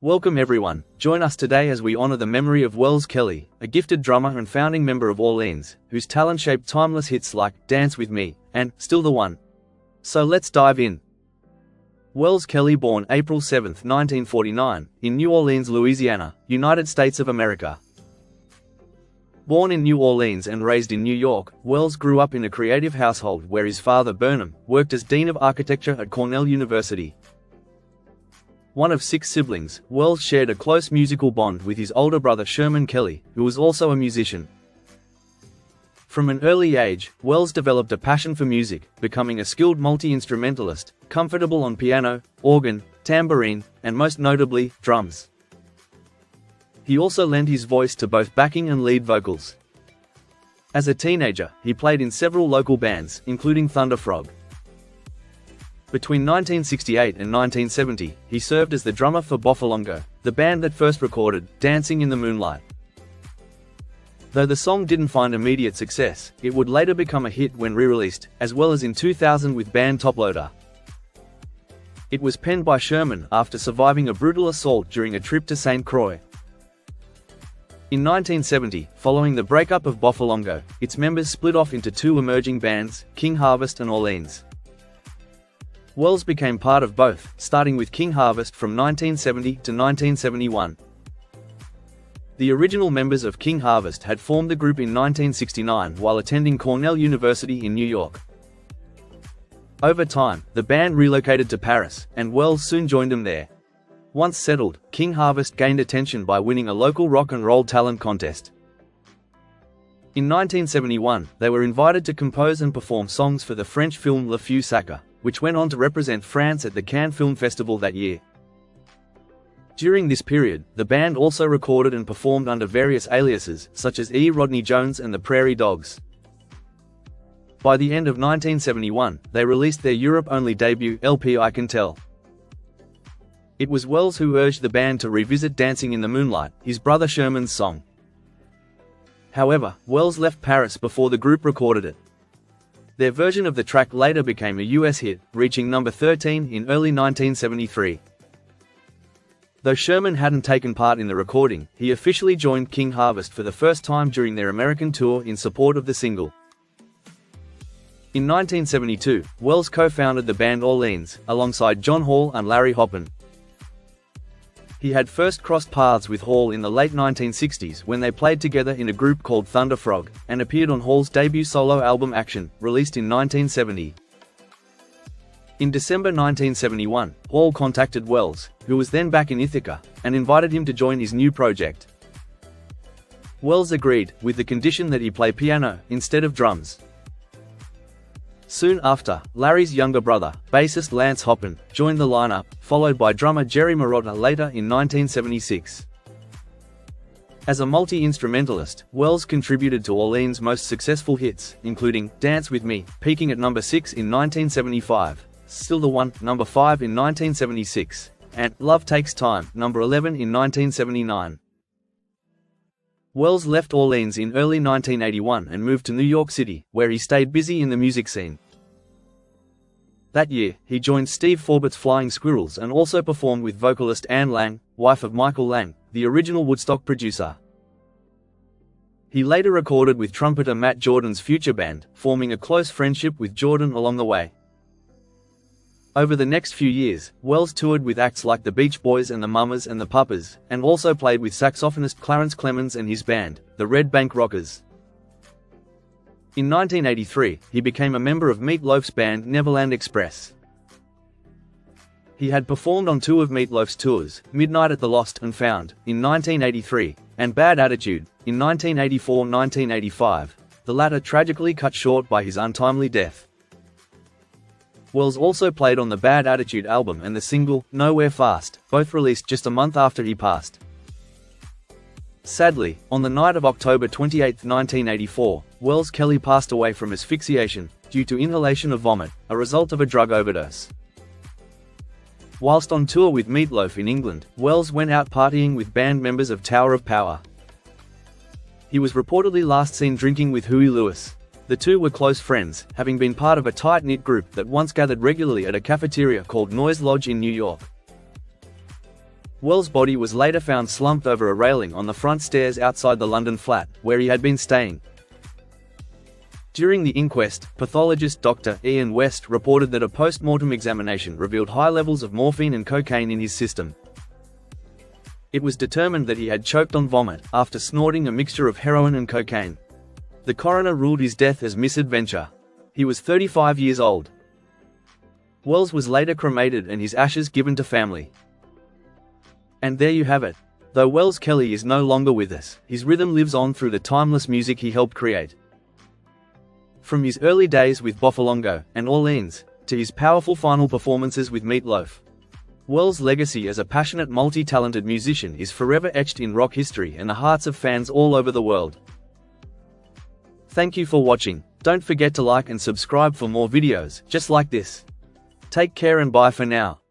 Welcome everyone, join us today as we honor the memory of Wells Kelly, a gifted drummer and founding member of Orleans, whose talent shaped timeless hits like Dance With Me and Still the One. So let's dive in. Wells Kelly, born April 7, 1949, in New Orleans, Louisiana, United States of America. Born in New Orleans and raised in New York, Wells grew up in a creative household where his father, Burnham, worked as Dean of Architecture at Cornell University. One of 6 siblings, Wells shared a close musical bond with his older brother Sherman Kelly, who was also a musician. From an early age, Wells developed a passion for music, becoming a skilled multi-instrumentalist, comfortable on piano, organ, tambourine, and most notably, drums. He also lent his voice to both backing and lead vocals. As a teenager, he played in several local bands, including Thunder Frog. Between 1968 and 1970, he served as the drummer for Boffalongo, the band that first recorded Dancing in the Moonlight. Though the song didn't find immediate success, it would later become a hit when re-released, as well as in 2000 with band Toploader. It was penned by Sherman after surviving a brutal assault during a trip to St. Croix. In 1970, following the breakup of Boffalongo, its members split off into 2 emerging bands, King Harvest and Orleans. Wells became part of both, starting with King Harvest from 1970 to 1971. The original members of King Harvest had formed the group in 1969 while attending Cornell University in New York. Over time, the band relocated to Paris, and Wells soon joined them there. Once settled, King Harvest gained attention by winning a local rock and roll talent contest. In 1971, they were invited to compose and perform songs for the French film Le Feu Sacré, which went on to represent France at the Cannes Film Festival that year. During this period, the band also recorded and performed under various aliases, such as E. Rodney Jones and the Prairie Dogs. By the end of 1971, they released their Europe-only debut LP I Can Tell. It was Wells who urged the band to revisit Dancing in the Moonlight, his brother Sherman's song. However, Wells left Paris before the group recorded it. Their version of the track later became a US hit, reaching number 13 in early 1973. Though Sherman hadn't taken part in the recording, he officially joined King Harvest for the first time during their American tour in support of the single. In 1972, Wells co-founded the band Orleans, alongside John Hall and Larry Hoppen. He had first crossed paths with Hall in the late 1960s when they played together in a group called Thunder Frog, and appeared on Hall's debut solo album Action, released in 1970. In December 1971, Hall contacted Wells, who was then back in Ithaca, and invited him to join his new project. Wells agreed, with the condition that he play piano instead of drums. Soon after, Larry's younger brother, bassist Lance Hoppen, joined the lineup, followed by drummer Jerry Marotta later in 1976. As a multi-instrumentalist, Wells contributed to Orleans' most successful hits, including Dance With Me, peaking at number 6 in 1975, Still the One, number 5 in 1976, and Love Takes Time, number 11 in 1979. Wells left Orleans in early 1981 and moved to New York City, where he stayed busy in the music scene. That year, he joined Steve Forbert's Flying Squirrels and also performed with vocalist Anne Lang, wife of Michael Lang, the original Woodstock producer. He later recorded with trumpeter Matt Jordan's Future Band, forming a close friendship with Jordan along the way. Over the next few years, Wells toured with acts like the Beach Boys and the Mamas and the Papas, and also played with saxophonist Clarence Clemens and his band, the Red Bank Rockers. In 1983, he became a member of Meat Loaf's band Neverland Express. He had performed on 2 of Meat Loaf's tours, Midnight at the Lost and Found, in 1983, and Bad Attitude, in 1984-1985, the latter tragically cut short by his untimely death. Wells also played on the Bad Attitude album and the single, Nowhere Fast, both released just a month after he passed. Sadly, on the night of October 28, 1984, Wells Kelly passed away from asphyxiation, due to inhalation of vomit, a result of a drug overdose. Whilst on tour with Meat Loaf in England, Wells went out partying with band members of Tower of Power. He was reportedly last seen drinking with Huey Lewis. The two were close friends, having been part of a tight-knit group that once gathered regularly at a cafeteria called Noise Lodge in New York. Wells' body was later found slumped over a railing on the front stairs outside the London flat, where he had been staying. During the inquest, pathologist Dr. Ian West reported that a post-mortem examination revealed high levels of morphine and cocaine in his system. It was determined that he had choked on vomit after snorting a mixture of heroin and cocaine. The coroner ruled his death as misadventure. He was 35 years old. Wells was later cremated and his ashes given to family. And there you have it. Though Wells Kelly is no longer with us, his rhythm lives on through the timeless music he helped create. From his early days with Boffalongo and Orleans, to his powerful final performances with Loaf, Wells' legacy as a passionate multi-talented musician is forever etched in rock history and the hearts of fans all over the world. Thank you for watching. Don't forget to like and subscribe for more videos just like this. Take care and bye for now.